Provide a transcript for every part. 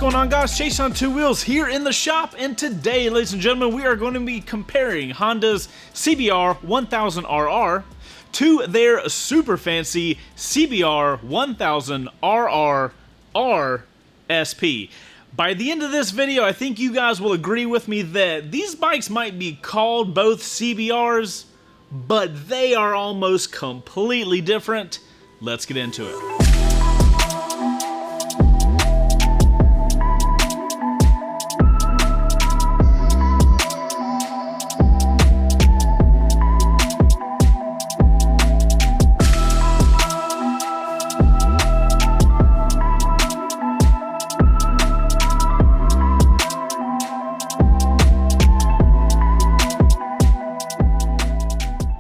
going on, guys? Chaseontwowheels here in the shop, and today, ladies and gentlemen, we are going to be comparing Honda's CBR 1000RR to their super fancy CBR 1000RR-R SP. By the end of this video, I think you guys will agree with me that these bikes might be called both CBRs, but they are almost completely different. Let's get into it.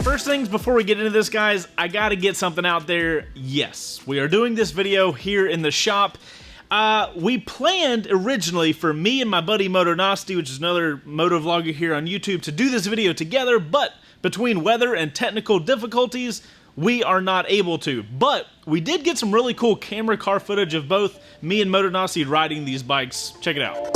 First things before we get into this, guys, I gotta get something out there. Yes, we are doing this video here in the shop. We planned originally for me and my buddy Motonosty, which is another moto vlogger here on YouTube, to do this video together, but between weather and technical difficulties, we are not able to. But we did get some really cool camera car footage of both me and Motonosty riding these bikes. Check it out.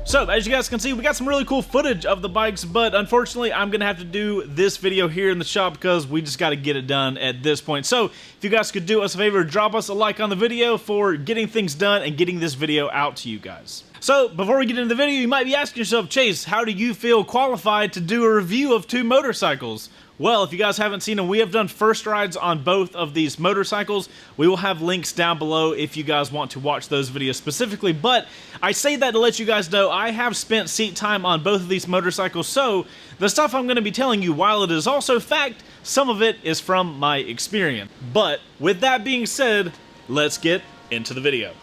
So, as you guys can see, we got some really cool footage of the bikes, but unfortunately, I'm going to have to do this video here in the shop because we just got to get it done at this point. So, if you guys could do us a favor, drop us a like on the video for getting things done and getting this video out to you guys. So, before we get into the video, you might be asking yourself, Chase, how do you feel qualified to do a review of two motorcycles? Well, if you guys haven't seen them, we have done first rides on both of these motorcycles. We will have links down below if you guys want to watch those videos specifically, but I say that to let you guys know I have spent seat time on both of these motorcycles, so the stuff I'm going to be telling you, while it is also fact, some of it is from my experience. But with that being said, let's get into the video.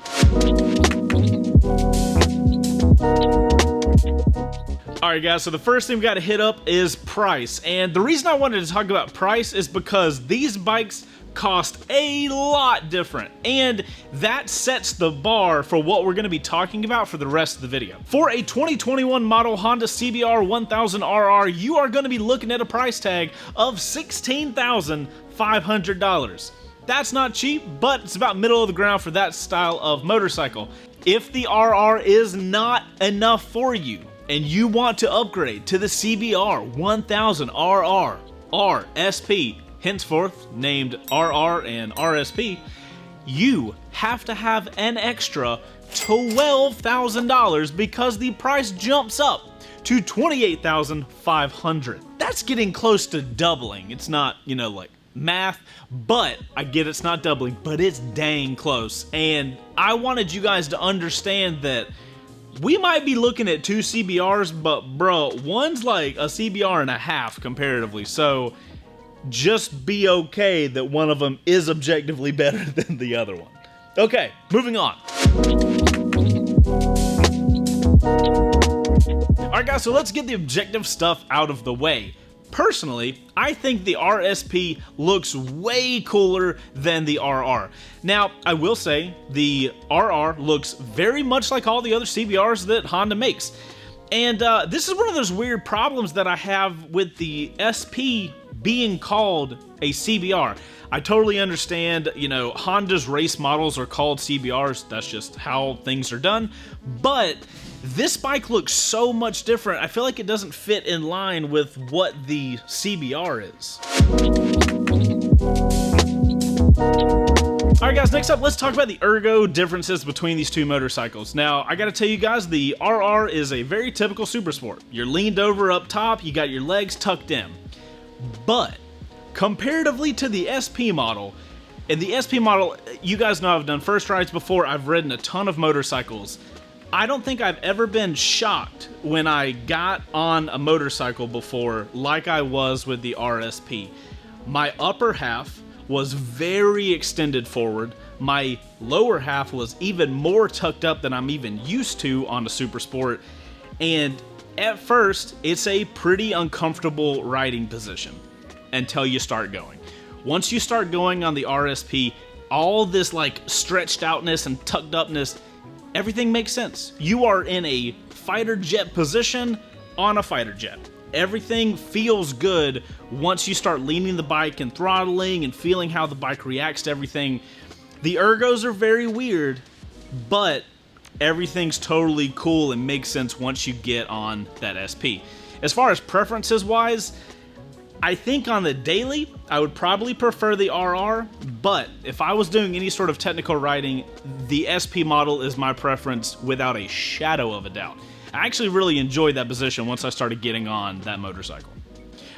Alright guys, so the first thing we got to hit up is price, and the reason I wanted to talk about price is because these bikes cost a lot different, and that sets the bar for what we're going to be talking about for the rest of the video. For a 2021 model Honda CBR 1000RR, you are going to be looking at a price tag of $16,500. That's not cheap, but it's about middle of the ground for that style of motorcycle. If the RR is not enough for you, and you want to upgrade to the CBR 1000RR RSP, henceforth named RR and RSP, you have to have an extra $12,000 because the price jumps up to $28,500. That's getting close to doubling. It's not, you know, like math, but I get it's not doubling, but it's dang close. And I wanted you guys to understand that we might be looking at two CBRs, but bro, one's like a CBR and a half comparatively, so just be okay that one of them is objectively better than the other one. Okay, moving on. Alright guys, so let's get the objective stuff out of the way. Personally, I think the RSP looks way cooler than the RR. Now, I will say the RR looks very much like all the other CBRs that Honda makes. And this is one of those weird problems that I have with the SP being called a CBR. I totally understand, you know, Honda's race models are called CBRs. That's just how things are done. But this bike looks so much different. I feel like it doesn't fit in line with what the CBR is. Alright guys, next up, let's talk about the ergo differences between these two motorcycles. Now, I gotta tell you guys, the RR is a very typical super sport. You're leaned over up top, you got your legs tucked in. But, comparatively to the SP model, in the SP model, you guys know I've done first rides before, I've ridden a ton of motorcycles. I don't think I've ever been shocked when I got on a motorcycle before like I was with the RSP. My upper half was very extended forward. My lower half was even more tucked up than I'm even used to on a super sport. And at first, it's a pretty uncomfortable riding position until you start going. Once you start going on the RSP, all this like stretched outness and tucked upness, everything makes sense. You are in a fighter jet position on a fighter jet. Everything feels good once you start leaning the bike and throttling and feeling how the bike reacts to everything. The ergos are very weird, but everything's totally cool and makes sense once you get on that SP. As far as preferences wise, I think on the daily, I would probably prefer the RR, but if I was doing any sort of technical riding, the SP model is my preference without a shadow of a doubt. I actually really enjoyed that position once I started getting on that motorcycle.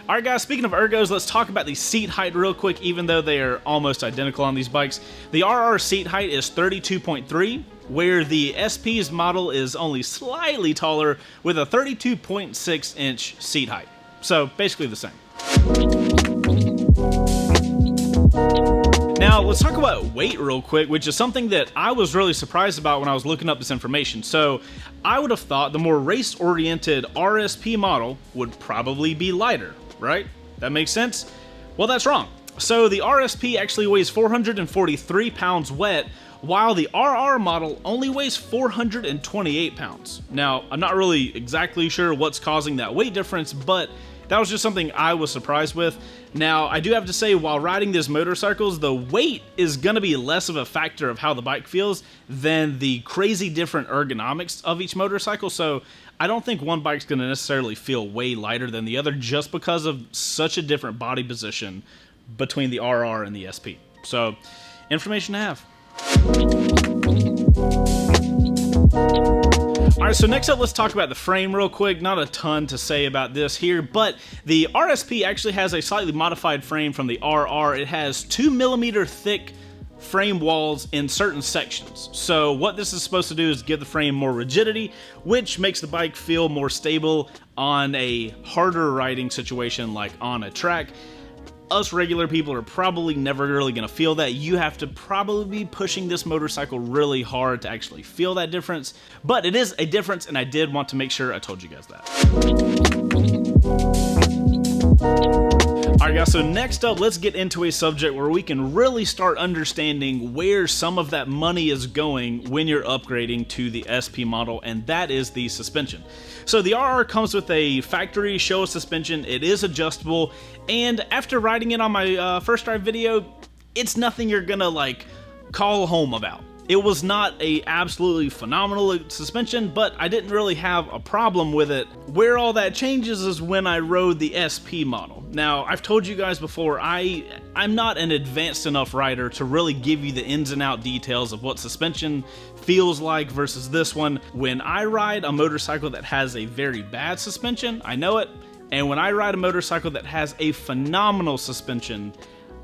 Alright guys, speaking of ergos, let's talk about the seat height real quick, even though they are almost identical on these bikes. The RR seat height is 32.3, where the SP's model is only slightly taller with a 32.6 inch seat height. So basically the same. Now, let's talk about weight real quick, which is something that I was really surprised about when I was looking up this information. So, I would have thought the more race-oriented RSP model would probably be lighter, right? That makes sense? Well, that's wrong. So, the RSP actually weighs 443 pounds wet, while the RR model only weighs 428 pounds. Now, I'm not really exactly sure what's causing that weight difference, but that was just something I was surprised with. Now, I do have to say, while riding these motorcycles, the weight is going to be less of a factor of how the bike feels than the crazy different ergonomics of each motorcycle. So I don't think one bike's going to necessarily feel way lighter than the other just because of such a different body position between the RR and the SP. So, information to have. Alright, so next up, let's talk about the frame real quick. Not a ton to say about this here, but the RSP actually has a slightly modified frame from the RR. It has 2mm thick frame walls in certain sections. So what this is supposed to do is give the frame more rigidity, which makes the bike feel more stable on a harder riding situation like on a track. Us regular people are probably never really going to feel that. You have to probably be pushing this motorcycle really hard to actually feel that difference. But it is a difference, and I did want to make sure I told you guys that. Alright guys, so next up, let's get into a subject where we can really start understanding where some of that money is going when you're upgrading to the SP model, and that is the suspension. So the RR comes with a factory Showa suspension. It is adjustable, and after riding it on my first ride video, it's nothing you're gonna like call home about. It was not a absolutely phenomenal suspension, but I didn't really have a problem with it. Where all that changes is when I rode the SP model. Now, I've told you guys before, I'm not an advanced enough rider to really give you the ins and out details of what suspension feels like versus this one. When I ride a motorcycle that has a very bad suspension, I know it. And when I ride a motorcycle that has a phenomenal suspension,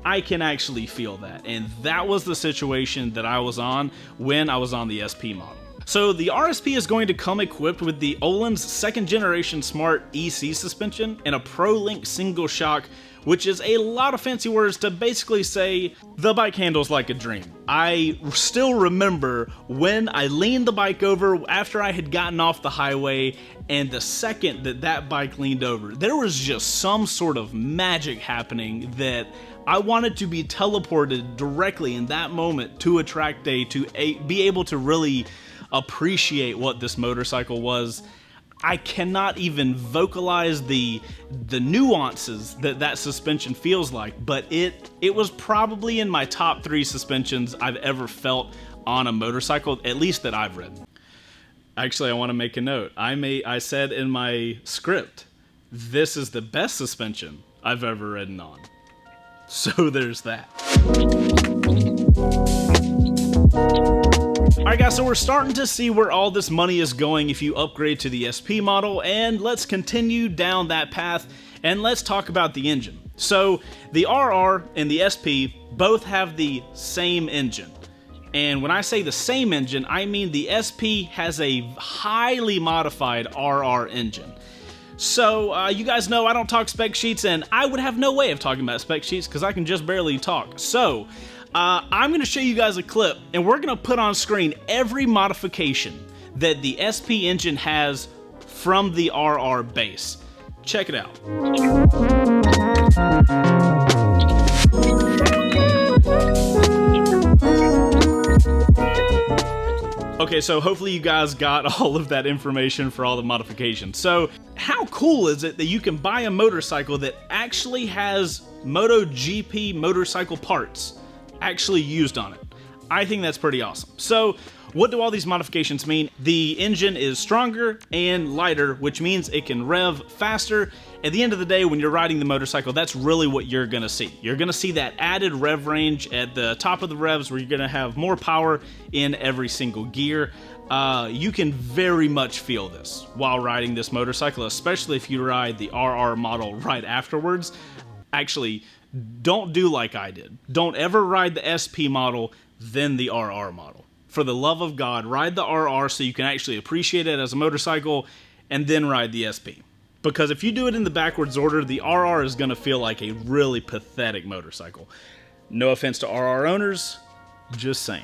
I can actually feel that, and that was the situation that I was on when I was on the SP model. So the RSP is going to come equipped with the Öhlins 2nd generation Smart EC suspension and a ProLink single shock, which is a lot of fancy words to basically say the bike handles like a dream. I still remember when I leaned the bike over after I had gotten off the highway, and the second that that bike leaned over, there was just some sort of magic happening that I wanted to be teleported directly in that moment to a track day to be able to really appreciate what this motorcycle was. I cannot even vocalize the nuances that suspension feels like, but it was probably in my top 3 suspensions I've ever felt on a motorcycle, at least that I've ridden. Actually, I want to make a note. I said in my script, this is the best suspension I've ever ridden on. So there's that. Alright guys, so we're starting to see where all this money is going if you upgrade to the SP model, and let's continue down that path and let's talk about the engine. So the RR and the SP both have the same engine. And when I say the same engine, I mean the SP has a highly modified RR engine. So, you guys know I don't talk spec sheets, and I would have no way of talking about spec sheets because I can just barely talk. So, I'm going to show you guys a clip, and we're going to put on screen every modification that the SP engine has from the RR base. Check it out. Okay, so hopefully you guys got all of that information for all the modifications. So how cool is it that you can buy a motorcycle that actually has MotoGP motorcycle parts actually used on it? I think that's pretty awesome. So what do all these modifications mean? The engine is stronger and lighter, which means it can rev faster. At the end of the day, when you're riding the motorcycle, that's really what you're gonna see. You're gonna see that added rev range at the top of the revs where you're gonna have more power in every single gear. You can very much feel this while riding this motorcycle, especially if you ride the RR model right afterwards. Actually, don't do like I did. Don't ever ride the SP model, then the RR model. For the love of God, ride the RR so you can actually appreciate it as a motorcycle, and then ride the SP. Because if you do it in the backwards order, the RR is going to feel like a really pathetic motorcycle. No offense to RR owners, just saying.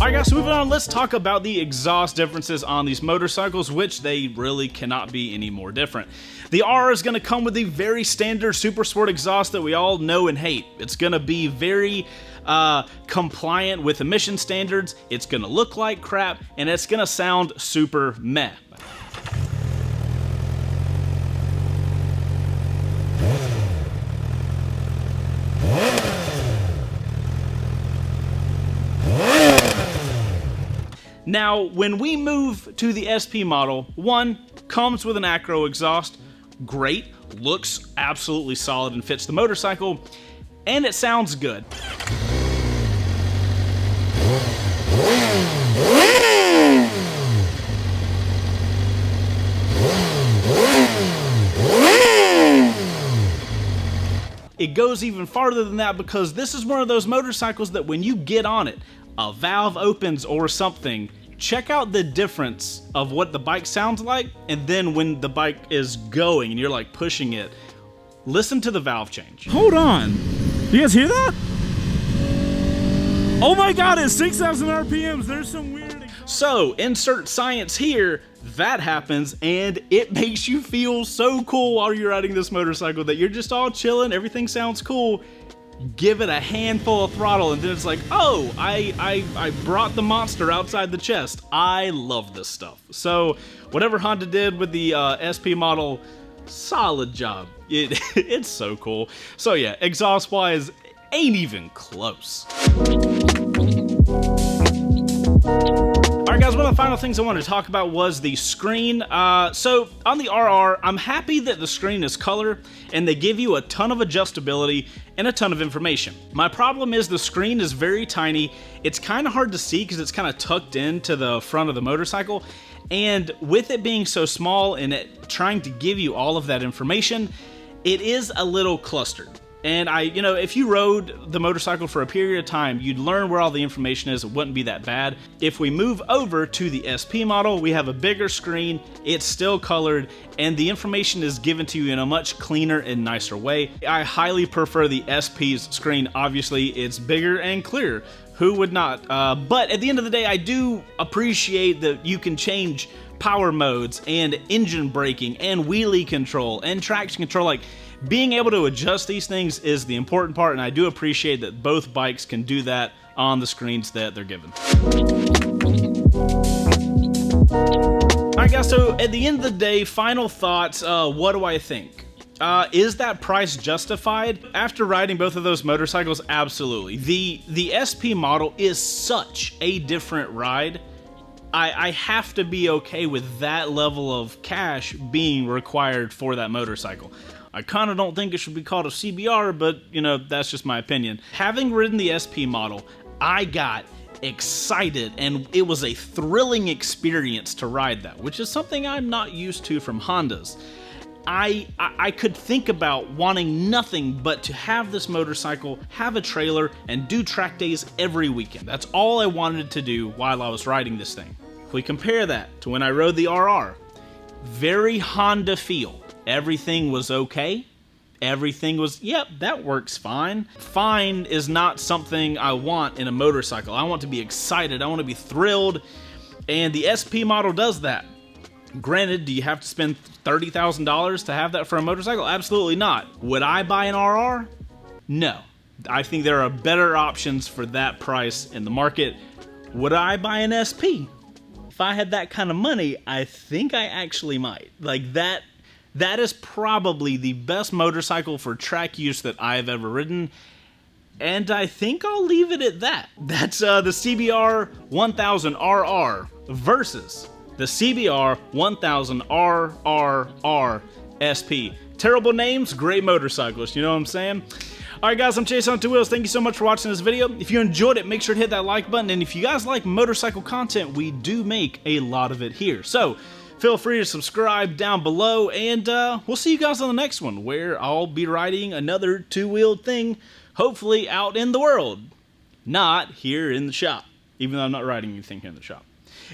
Alright guys, so moving on, let's talk about the exhaust differences on these motorcycles, which they really cannot be any more different. The RR is going to come with the very standard Super Sport exhaust that we all know and hate. It's going to be very compliant with emission standards, it's going to look like crap, and it's going to sound super meh. Now, when we move to the SP model, one, comes with an acro exhaust, great, looks absolutely solid and fits the motorcycle, and it sounds good. It goes even farther than that because this is one of those motorcycles that when you get on it, a valve opens or something, check out the difference of what the bike sounds like, and then when the bike is going and you're like pushing it, listen to the valve change. Hold on, you guys hear that? Oh my god, it's 6,000 RPMs, there's some weird... So, insert science here, that happens, and it makes you feel so cool while you're riding this motorcycle that you're just all chilling, everything sounds cool. Give it a handful of throttle, and then it's like, oh, I brought the monster outside the chest. I love this stuff. So, whatever Honda did with the SP model, solid job. It's so cool. So yeah, exhaust-wise, ain't even close. Alright guys, one of the final things I wanted to talk about was the screen. So on the RR, I'm happy that the screen is color and they give you a ton of adjustability and a ton of information. My problem is the screen is very tiny. It's kind of hard to see because it's kind of tucked into the front of the motorcycle. And with it being so small and it trying to give you all of that information, it is a little clustered. And if you rode the motorcycle for a period of time, you'd learn where all the information is. It wouldn't be that bad. If we move over to the SP model, we have a bigger screen, it's still colored, and the information is given to you in a much cleaner and nicer way. I highly prefer the SP's screen. Obviously, it's bigger and clearer. Who would not? But at the end of the day, I do appreciate that you can change power modes and engine braking and wheelie control and traction control. Like, being able to adjust these things is the important part, and I do appreciate that both bikes can do that on the screens that they're given. Alright guys, so at the end of the day, final thoughts, what do I think? Is that price justified? After riding both of those motorcycles, absolutely. The SP model is such a different ride. I have to be okay with that level of cash being required for that motorcycle. I kind of don't think it should be called a CBR, but, that's just my opinion. Having ridden the SP model, I got excited, and it was a thrilling experience to ride that, which is something I'm not used to from Hondas. I could think about wanting nothing but to have this motorcycle, have a trailer, and do track days every weekend. That's all I wanted to do while I was riding this thing. If we compare that to when I rode the RR, very Honda feel. Everything was okay. Everything was, yep, that works fine. Fine is not something I want in a motorcycle. I want to be excited. I want to be thrilled. And the SP model does that. Granted, do you have to spend $30,000 to have that for a motorcycle? Absolutely not. Would I buy an RR? No. I think there are better options for that price in the market. Would I buy an SP? If I had that kind of money, I think I actually might. Like that is probably the best motorcycle for track use that I've ever ridden. And I think I'll leave it at that. That's the CBR 1000RR versus the CBR 1000RR-R SP. Terrible names, great motorcyclists, you know what I'm saying? Alright guys, I'm Chaseontwowheels. Thank you so much for watching this video. If you enjoyed it, make sure to hit that like button. And if you guys like motorcycle content, we do make a lot of it here. So feel free to subscribe down below, and we'll see you guys on the next one, where I'll be riding another two-wheeled thing, hopefully out in the world, not here in the shop, even though I'm not riding anything here in the shop.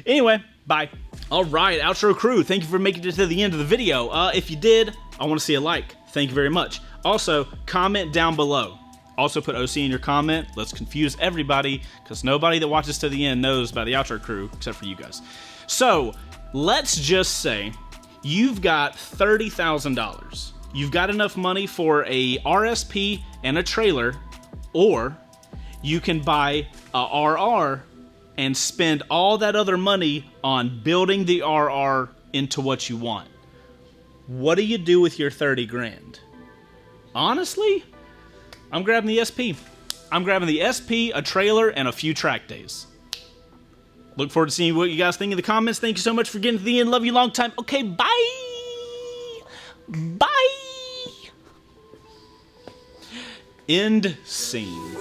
Anyway, bye. All right, outro crew, thank you for making it to the end of the video. If you did, I want to see a like. Thank you very much. Also, comment down below. Also put OC in your comment. Let's confuse everybody, because nobody that watches to the end knows about the outro crew, except for you guys. So, let's just say you've got $30,000. You've got enough money for a RSP and a trailer, or you can buy a RR and spend all that other money on building the RR into what you want. What do you do with your 30 grand? Honestly, I'm grabbing the SP. I'm grabbing the SP, a trailer, and a few track days. Look forward to seeing what you guys think in the comments. Thank you so much for getting to the end. Love you long time. Okay, bye. Bye. End scene.